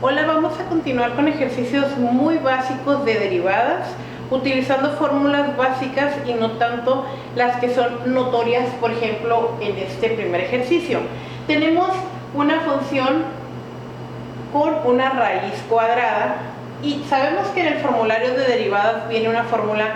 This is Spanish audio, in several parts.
Hola, vamos a continuar con ejercicios muy básicos de derivadas, utilizando fórmulas básicas y no tanto las que son notorias, por ejemplo, en este primer ejercicio. Tenemos una función con una raíz cuadrada y sabemos que en el formulario de derivadas viene una fórmula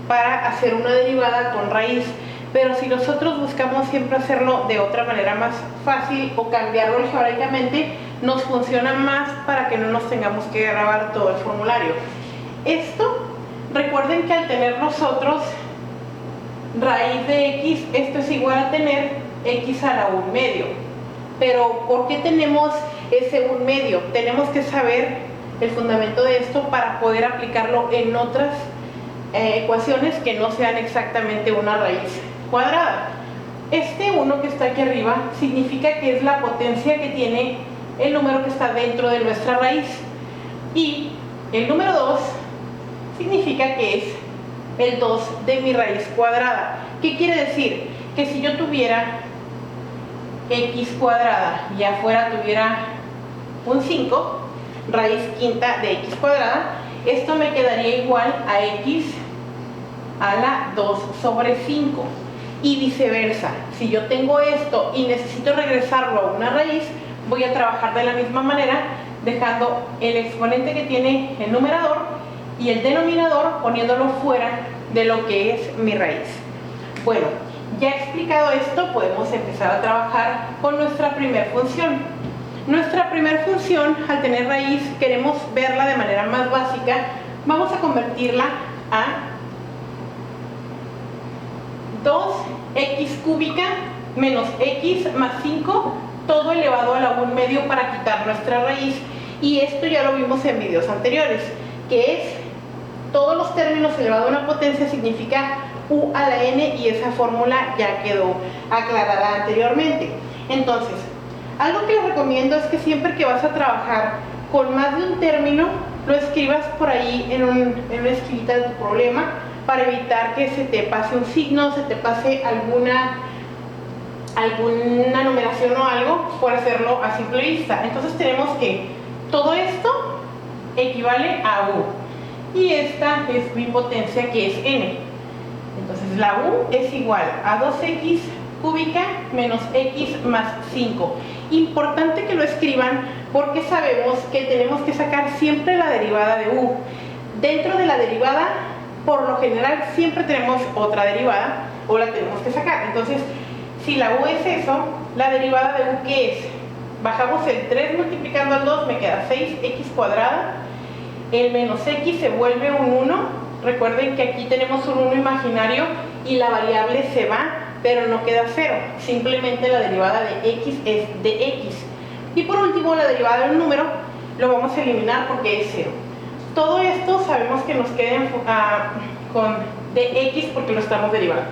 para hacer una derivada con raíz, pero si nosotros buscamos siempre hacerlo de otra manera más fácil o cambiarlo algebraicamente, nos funciona más para que no nos tengamos que grabar todo el formulario. Esto, recuerden que al tener nosotros raíz de x, esto es igual a tener x a la 1 medio. Pero ¿por qué tenemos ese 1 medio? Tenemos que saber el fundamento de esto para poder aplicarlo en otras ecuaciones que no sean exactamente una raíz cuadrada. Este 1 que está aquí arriba significa que es la potencia que tiene el número que está dentro de nuestra raíz, y el número 2 significa que es el 2 de mi raíz cuadrada. ¿Qué quiere decir? Que si yo tuviera x cuadrada y afuera tuviera un 5, raíz quinta de x cuadrada, esto me quedaría igual a x a la 2 sobre 5. Y viceversa, si yo tengo esto y necesito regresarlo a una raíz, voy a trabajar de la misma manera, dejando el exponente que tiene el numerador y el denominador poniéndolo fuera de lo que es mi raíz. Bueno, ya explicado esto, podemos empezar a trabajar con nuestra primera función. Nuestra primera función, al tener raíz, queremos verla de manera más básica. Vamos a convertirla a 2x cúbica menos x más 5, todo elevado a la 1 medio para quitar nuestra raíz. Y esto ya lo vimos en videos anteriores, que es todos los términos elevado a una potencia significa u a la n, y esa fórmula ya quedó aclarada anteriormente. Entonces, algo que les recomiendo es que siempre que vas a trabajar con más de un término, lo escribas por ahí en una esquinita de tu problema, para evitar que se te pase un signo, se te pase alguna numeración o algo, por hacerlo a simple vista. Entonces tenemos que todo esto equivale a u, y esta es mi potencia, que es n. Entonces la u es igual a 2x cúbica menos x más 5. Importante que lo escriban, porque sabemos que tenemos que sacar siempre la derivada de u. Dentro de la derivada, por lo general, siempre tenemos otra derivada o la tenemos que sacar. Entonces, si la u es eso, la derivada de u, ¿qué es? Bajamos el 3 multiplicando al 2, me queda 6x cuadrada. El menos x se vuelve un 1. Recuerden que aquí tenemos un 1 imaginario y la variable se va, pero no queda 0. Simplemente la derivada de x es de x. Y por último, la derivada de un número lo vamos a eliminar porque es 0. Todo esto sabemos que nos queda con dx porque lo estamos derivando.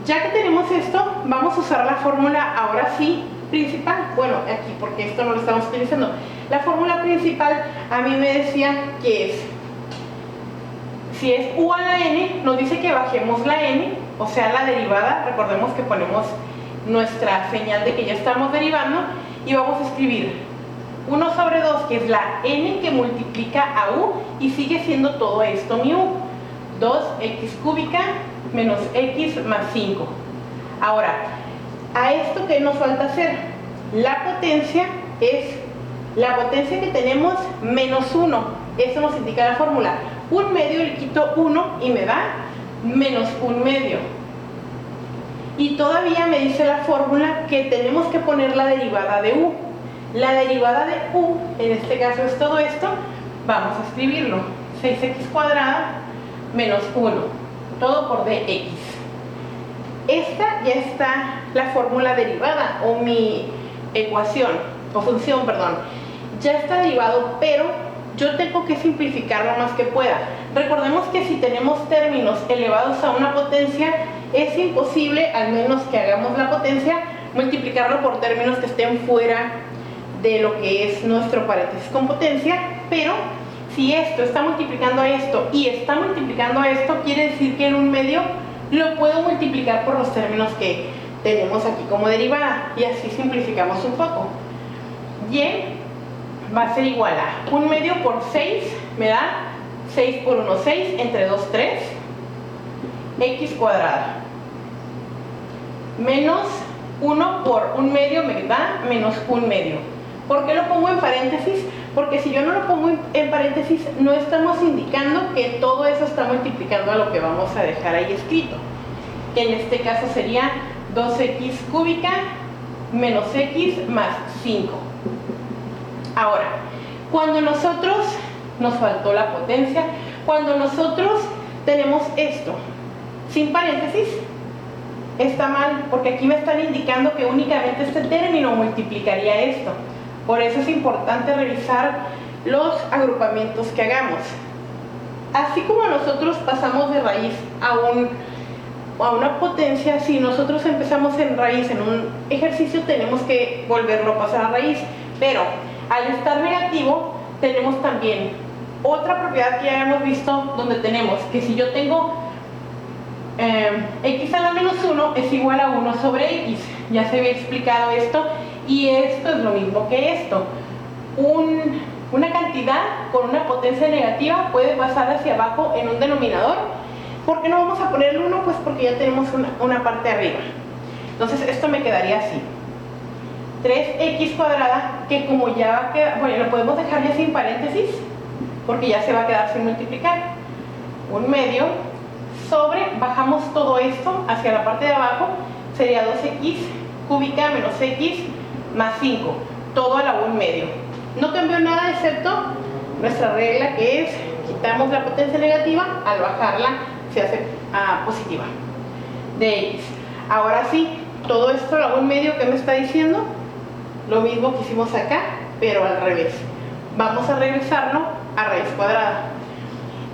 Ya que tenemos esto, vamos a usar la fórmula ahora sí principal. Bueno, aquí porque esto no lo estamos utilizando. La fórmula principal a mí me decía que es, si es u a la n, nos dice que bajemos la n, o sea la derivada. Recordemos que ponemos nuestra señal de que ya estamos derivando y vamos a escribir 1 sobre 2, que es la n que multiplica a u, y sigue siendo todo esto mi u. 2x cúbica menos x más 5. Ahora, a esto que nos falta hacer, la potencia es la potencia que tenemos menos 1. Eso nos indica la fórmula. 1 medio le quito 1 y me da menos 1 medio. Y todavía me dice la fórmula que tenemos que poner la derivada de u. La derivada de u, en este caso es todo esto, vamos a escribirlo. 6x cuadrada menos 1, todo por dx. Esta ya está la fórmula derivada, o mi ecuación, o función, perdón. Ya está derivado, pero yo tengo que simplificar lo más que pueda. Recordemos que si tenemos términos elevados a una potencia, es imposible, al menos que hagamos la potencia, multiplicarlo por términos que estén fuera de lo que es nuestro paréntesis con potencia. Pero si esto está multiplicando a esto y está multiplicando a esto, quiere decir que en un medio lo puedo multiplicar por los términos que tenemos aquí como derivada, y así simplificamos un poco. Y va a ser igual a 1 medio por 6, me da 6 por 1, 6, entre 2, 3, x cuadrada, menos 1 por 1 medio me da menos 1 medio. ¿Por qué lo pongo en paréntesis? Porque si yo no lo pongo en paréntesis, no estamos indicando que todo eso está multiplicando a lo que vamos a dejar ahí escrito, que en este caso sería 2x cúbica menos x más 5. Ahora, cuando nosotros, nos faltó la potencia, cuando nosotros tenemos esto sin paréntesis, está mal, porque aquí me están indicando que únicamente este término multiplicaría esto. Por eso es importante revisar los agrupamientos que hagamos. Así como nosotros pasamos de raíz a una potencia, si nosotros empezamos en raíz en un ejercicio, tenemos que volverlo a pasar a raíz. Pero al estar negativo, tenemos también otra propiedad que ya hemos visto, donde tenemos que si yo tengo x a la menos 1 es igual a 1 sobre x. Ya se había explicado esto, y esto es lo mismo que esto. Una cantidad con una potencia negativa puede pasar hacia abajo en un denominador. ¿Por qué no vamos a poner el 1? Pues porque ya tenemos una parte arriba. Entonces esto me quedaría así: 3x cuadrada, que como ya va a quedar, bueno, lo podemos dejar ya sin paréntesis porque ya se va a quedar sin multiplicar, 1 medio sobre, bajamos todo esto hacia la parte de abajo, sería 2x cúbica menos x más 5, todo a la 1 medio. No cambió nada excepto nuestra regla, que es quitamos la potencia negativa, al bajarla se hace positiva de x. Ahora sí, todo esto a la 1 medio, ¿qué me está diciendo? Lo mismo que hicimos acá, pero al revés. Vamos a regresarlo a raíz cuadrada.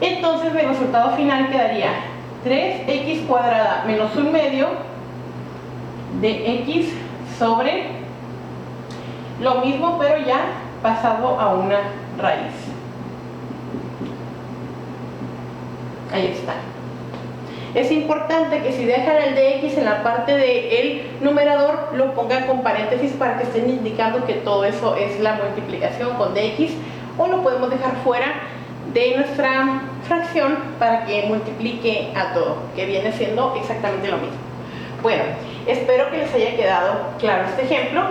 Entonces el resultado final quedaría 3x cuadrada menos 1 medio de x sobre lo mismo, pero ya pasado a una raíz. Ahí está. Es importante que si dejan el dx en la parte del numerador, lo pongan con paréntesis para que estén indicando que todo eso es la multiplicación con dx, o lo podemos dejar fuera de nuestra fracción para que multiplique a todo, que viene siendo exactamente lo mismo. Bueno, espero que les haya quedado claro este ejemplo.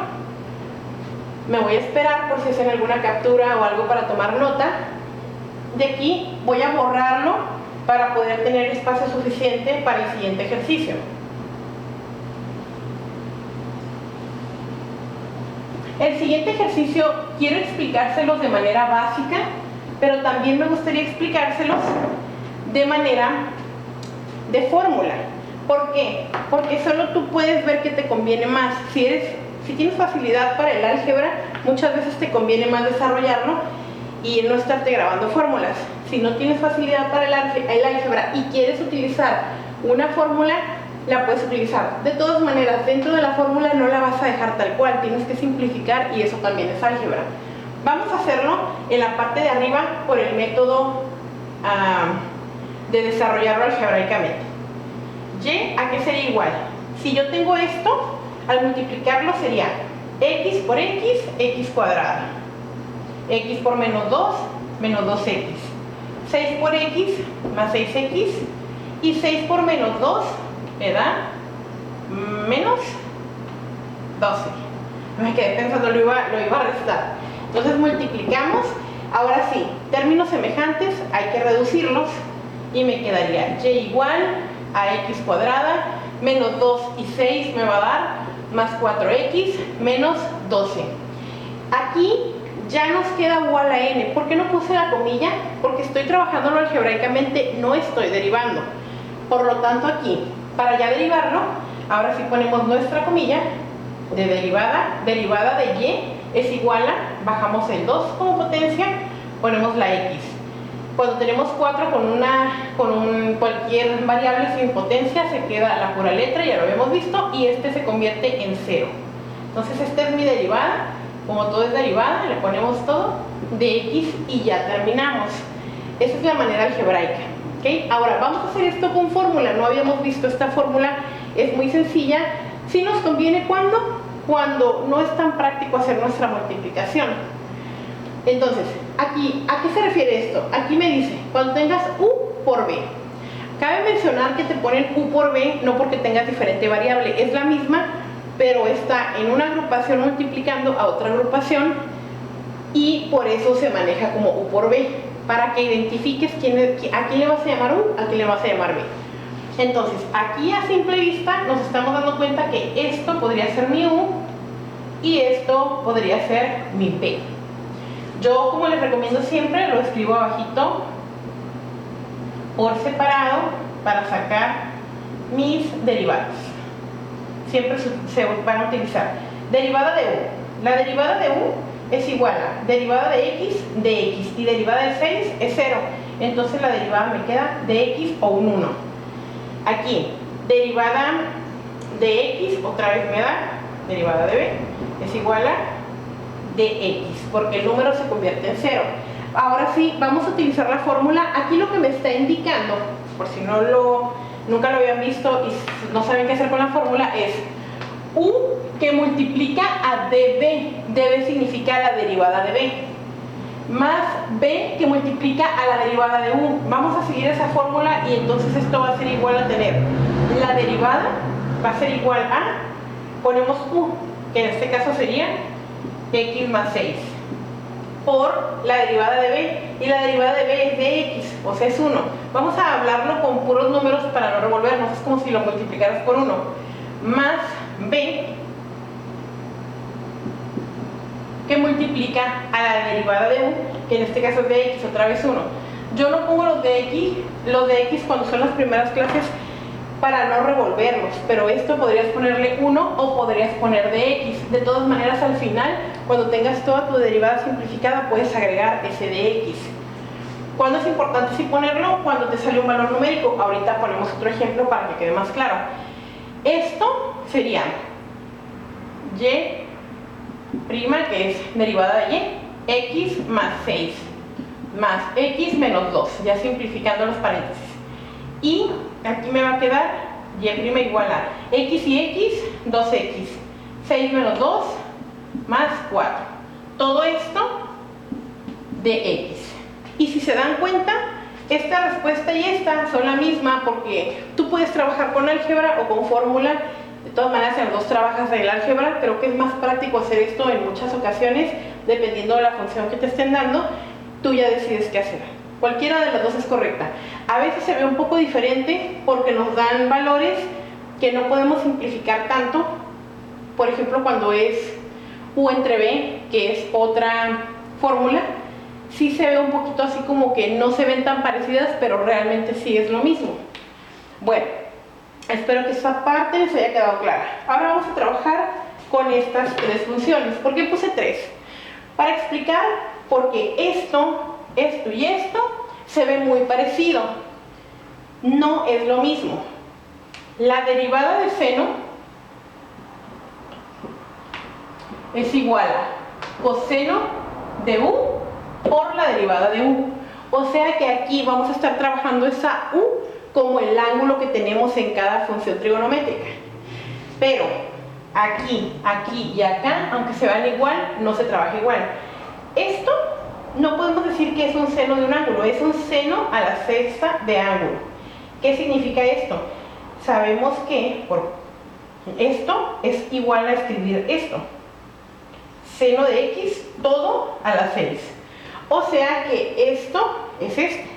Me voy a esperar por si hacen alguna captura o algo para tomar nota. De aquí voy a borrarlo para poder tener espacio suficiente para el siguiente ejercicio. El siguiente ejercicio quiero explicárselos de manera básica, pero también me gustaría explicárselos de manera de fórmula. ¿Por qué? Porque solo tú puedes ver qué te conviene más. Si tienes facilidad para el álgebra, muchas veces te conviene más desarrollarlo y no estarte grabando fórmulas. Si no tienes facilidad para el álgebra y quieres utilizar una fórmula, la puedes utilizar. De todas maneras, dentro de la fórmula no la vas a dejar tal cual, tienes que simplificar, y eso también es álgebra. Vamos a hacerlo en la parte de arriba por el método de desarrollarlo algebraicamente. Y, ¿a qué sería igual? Si yo tengo esto, al multiplicarlo sería x por x, x cuadrada. X por menos 2, menos 2x. 6 por x, más 6x. Y 6 por menos 2, me da menos 12. Me quedé pensando, lo iba a restar. Entonces multiplicamos. Ahora sí, términos semejantes hay que reducirlos, y me quedaría y igual a x cuadrada menos 2 y 6 me va a dar más 4x menos 12. Aquí ya nos queda igual a n. ¿Por qué no puse la comilla? Porque estoy trabajándolo algebraicamente, no estoy derivando. Por lo tanto, aquí, para ya derivarlo, ahora sí ponemos nuestra comilla de derivada de y es igual a, bajamos el 2 como potencia, ponemos la x. Cuando tenemos 4 con cualquier variable sin potencia, se queda la pura letra, ya lo habíamos visto, y este se convierte en 0. Entonces esta es mi derivada. Como todo es derivada, le ponemos todo de x y ya terminamos. Esa es la manera algebraica. ¿Okay? Ahora vamos a hacer esto con fórmula. No habíamos visto esta fórmula, es muy sencilla. Sí nos conviene cuando no es tan práctico hacer nuestra multiplicación. Entonces, aquí, ¿a qué se refiere esto? Aquí me dice, cuando tengas u por b. Cabe mencionar que te ponen u por b no porque tengas diferente variable, es la misma, pero está en una agrupación multiplicando a otra agrupación y por eso se maneja como u por b, para que identifiques a quién le vas a llamar u, a quién le vas a llamar b. Entonces, aquí a simple vista nos estamos dando cuenta que esto podría ser mi u y esto podría ser mi b. Yo, como les recomiendo siempre, lo escribo abajito por separado para sacar mis derivadas. Siempre se van a utilizar. Derivada de u. La derivada de u es igual a derivada de x y derivada de 6 es 0. Entonces la derivada me queda de x o un 1. Aquí, derivada de x, otra vez me da derivada de b, es igual a dx, porque el número se convierte en 0. Ahora sí, vamos a utilizar la fórmula. Aquí lo que me está indicando, por si nunca lo habían visto y no saben qué hacer con la fórmula, es u que multiplica a db. Db significa la derivada de b, más b que multiplica a la derivada de u. Vamos a seguir esa fórmula y entonces esto va a ser igual a tener la derivada, va a ser igual a, ponemos u, que en este caso sería x más 6, por la derivada de b, y la derivada de b es de x, o sea es 1. Vamos a hablarlo con puros números para no revolvernos, es como si lo multiplicaras por 1, más b que multiplica a la derivada de u, que en este caso es de x, otra vez 1. Yo no pongo los de x cuando son las primeras clases para no revolverlos, pero esto podrías ponerle 1 o podrías poner de x. De todas maneras, al final, cuando tengas toda tu derivada simplificada, puedes agregar ese de x. ¿Cuándo es importante sí ponerlo? Cuando te sale un valor numérico. Ahorita ponemos otro ejemplo para que quede más claro. Esto sería y', que es derivada de y, x más 6, más x menos 2, ya simplificando los paréntesis. Y aquí me va a quedar y' igual a x y x, 2x, 6 menos 2, más 4. Todo esto de x. Y si se dan cuenta, esta respuesta y esta son la misma, porque tú puedes trabajar con álgebra o con fórmula. De todas maneras, en los dos trabajas en el álgebra. Creo que es más práctico hacer esto en muchas ocasiones, dependiendo de la función que te estén dando. Tú ya decides qué hacer. Cualquiera de las dos es correcta. A veces se ve un poco diferente porque nos dan valores que no podemos simplificar tanto. Por ejemplo, cuando es u entre b, que es otra fórmula, sí se ve un poquito así como que no se ven tan parecidas, pero realmente sí es lo mismo. Bueno, espero que esta parte les haya quedado clara. Ahora vamos a trabajar con estas tres funciones. ¿Por qué puse 3? Para explicar por qué esto y esto se ve muy parecido. No es lo mismo. La derivada de seno es igual a coseno de u por la derivada de u. O sea que aquí vamos a estar trabajando esa u como el ángulo que tenemos en cada función trigonométrica. Pero aquí, aquí y acá, aunque se vean igual, no se trabaja igual. Esto no podemos decir que es un seno de un ángulo, es un seno a la sexta de ángulo. ¿Qué significa esto? Sabemos que por esto es igual a escribir esto. Seno de x todo a la 6. O sea que esto es esto.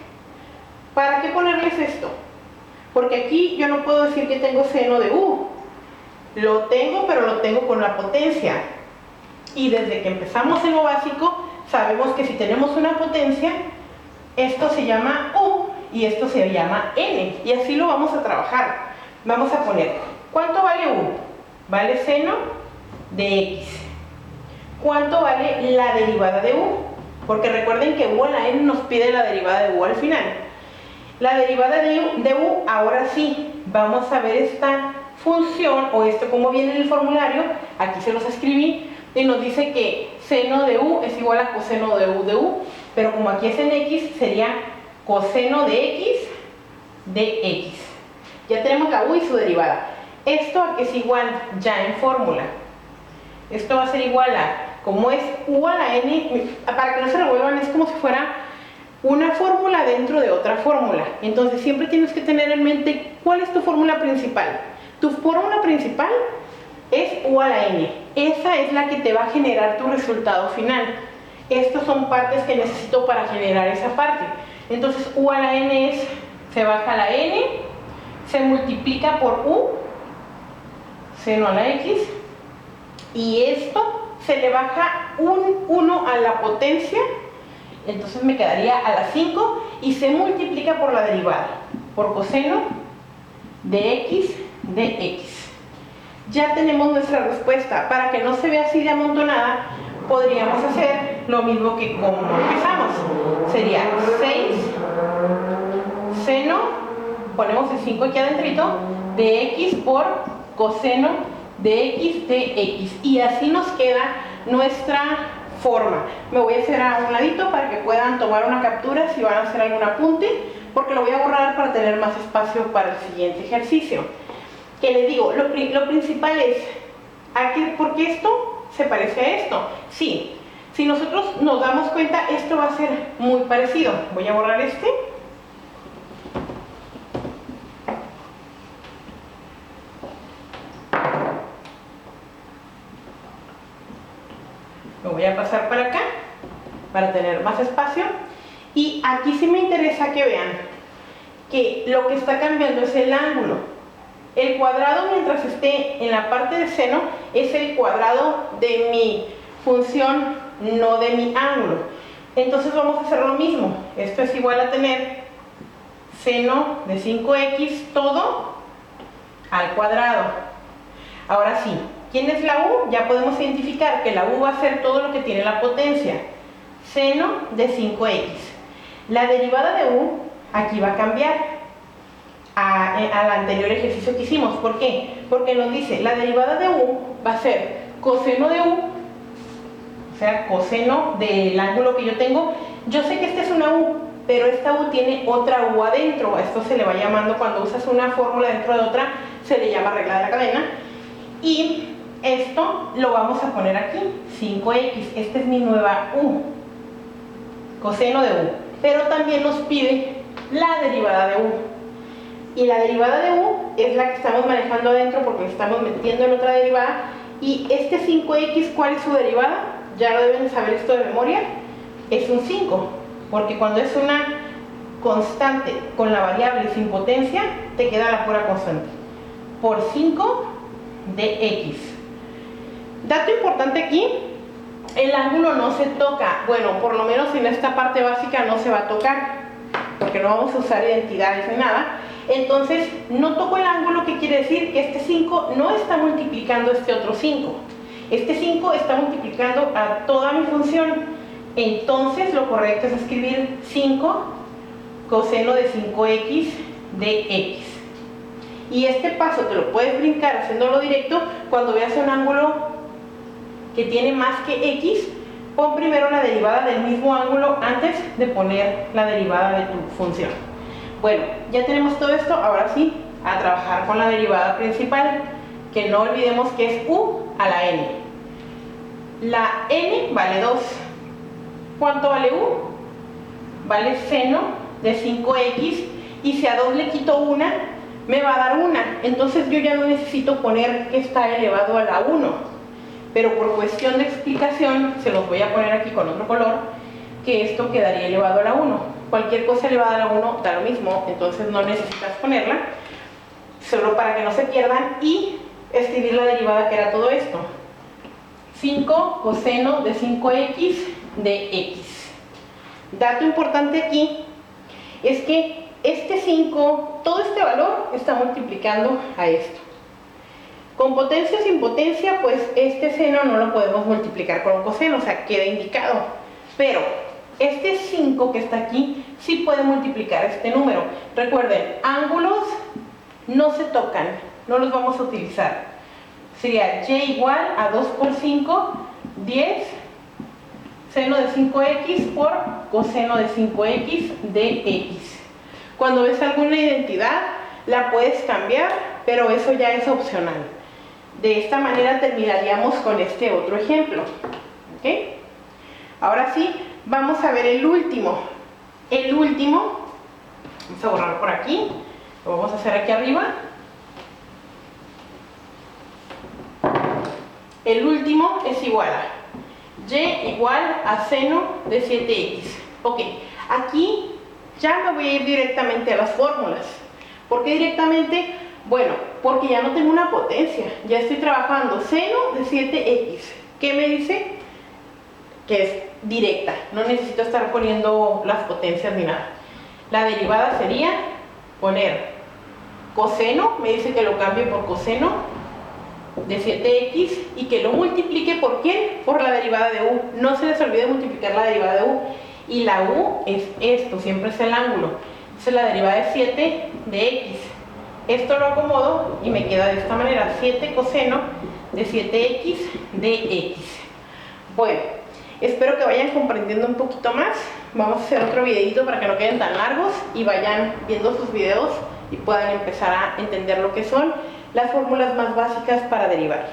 ¿Para qué ponerles esto? Porque aquí yo no puedo decir que tengo seno de u. Lo tengo, pero lo tengo con la potencia. Y desde que empezamos en lo básico, sabemos que si tenemos una potencia, esto se llama u y esto se llama n. Y así lo vamos a trabajar. Vamos a poner, ¿cuánto vale u? Vale seno de x. ¿Cuánto vale la derivada de u? Porque recuerden que u a la n nos pide la derivada de u al final. La derivada de u, ahora sí, vamos a ver esta función, o esto como viene en el formulario, aquí se los escribí, y nos dice que seno de u es igual a coseno de u, pero como aquí es en x, sería coseno de x de x. Ya tenemos la u y su derivada. Esto es igual ya en fórmula. Esto va a ser igual a como es u a la n, para que no se revuelvan, es como si fuera una fórmula dentro de otra fórmula. Entonces siempre tienes que tener en mente cuál es tu fórmula principal. Tu fórmula principal es u a la n. Esa es la que te va a generar tu resultado final. Estas son partes que necesito para generar esa parte. Entonces u a la n es, se baja la n, se multiplica por u, seno a la x, y esto se le baja un 1 a la potencia, entonces me quedaría a la 5, y se multiplica por la derivada, por coseno de x de x. Ya tenemos nuestra respuesta. Para que no se vea así de amontonada, podríamos hacer lo mismo que como empezamos. Sería 6 seno, ponemos el 5 aquí adentrito, de x por coseno de x de x. Y así nos queda nuestra forma. Me voy a hacer a un ladito para que puedan tomar una captura si van a hacer algún apunte, porque lo voy a borrar para tener más espacio para el siguiente ejercicio. Que les digo, lo principal es, ¿por qué esto se parece a esto? Sí, si nosotros nos damos cuenta, esto va a ser muy parecido. Voy a borrar este. Lo voy a pasar para acá, para tener más espacio. Y aquí sí me interesa que vean que lo que está cambiando es el ángulo. El cuadrado, mientras esté en la parte de seno, es el cuadrado de mi función, no de mi ángulo. Entonces vamos a hacer lo mismo. Esto es igual a tener seno de 5x todo al cuadrado. Ahora sí, ¿quién es la u? Ya podemos identificar que la u va a ser todo lo que tiene la potencia. Seno de 5x. La derivada de u aquí va a cambiar al anterior ejercicio que hicimos. ¿Por qué? Porque nos dice, la derivada de u va a ser coseno de u, o sea, coseno del ángulo que yo tengo. Yo sé que esta es una u, pero esta u tiene otra u adentro. A esto se le va llamando, cuando usas una fórmula dentro de otra, se le llama regla de la cadena. Y esto lo vamos a poner aquí, 5x. Esta es mi nueva u, coseno de u. Pero también nos pide la derivada de u. Y la derivada de u es la que estamos manejando adentro porque estamos metiendo en otra derivada. Y este 5x, ¿cuál es su derivada? Ya lo deben saber esto de memoria. Es un 5, porque cuando es una constante con la variable sin potencia, te queda la pura constante. Por 5 de x. Dato importante aquí, el ángulo no se toca. Bueno, por lo menos en esta parte básica no se va a tocar, porque no vamos a usar identidades ni nada. Entonces, no toco el ángulo, que quiere decir que este 5 no está multiplicando este otro 5. Este 5 está multiplicando a toda mi función. Entonces, lo correcto es escribir 5 coseno de 5x de x. Y este paso te lo puedes brincar haciéndolo directo. Cuando veas un ángulo que tiene más que x, pon primero la derivada del mismo ángulo antes de poner la derivada de tu función. Bueno, ya tenemos todo esto. Ahora sí, a trabajar con la derivada principal, que no olvidemos que es u a la n. La n vale 2. ¿Cuánto vale u? Vale seno de 5x, y si a 2 le quito 1, me va a dar 1. Entonces yo ya no necesito poner que está elevado a la 1. Pero por cuestión de explicación, se los voy a poner aquí con otro color, que esto quedaría elevado a la 1. Cualquier cosa elevada a la 1 da lo mismo, entonces no necesitas ponerla, solo para que no se pierdan, y escribir la derivada que era todo esto. 5 coseno de 5x de x. Dato importante aquí es que este 5, todo este valor está multiplicando a esto. Con potencia o sin potencia, pues este seno no lo podemos multiplicar con un coseno, o sea, queda indicado. Pero este 5 que está aquí sí puede multiplicar este número. Recuerden, ángulos no se tocan, no los vamos a utilizar. Sería y igual a 2 por 5, 10 seno de 5x por coseno de 5x de x. Cuando ves alguna identidad, la puedes cambiar, pero eso ya es opcional. De esta manera terminaríamos con este otro ejemplo. ¿ok? Ahora sí, vamos a ver el último. El último, vamos a borrar por aquí, lo vamos a hacer aquí arriba. El último es igual a y igual a seno de 7x. Ok, aquí ya me voy a ir directamente a las fórmulas. ¿Por qué directamente? Bueno, porque ya no tengo una potencia, ya estoy trabajando seno de 7x. ¿Qué me dice? Que es directa, no necesito estar poniendo las potencias ni nada. La derivada sería poner coseno, me dice que lo cambie por coseno de 7x y que lo multiplique ¿por quién? Por la derivada de u. No se les olvide multiplicar la derivada de u. Y la u es esto, siempre es el ángulo. Es la derivada de 7 de x. Esto lo acomodo y me queda de esta manera, 7 coseno de 7x de x. Bueno, espero que vayan comprendiendo un poquito más. Vamos a hacer otro videito para que no queden tan largos y vayan viendo sus videos y puedan empezar a entender lo que son las fórmulas más básicas para derivar.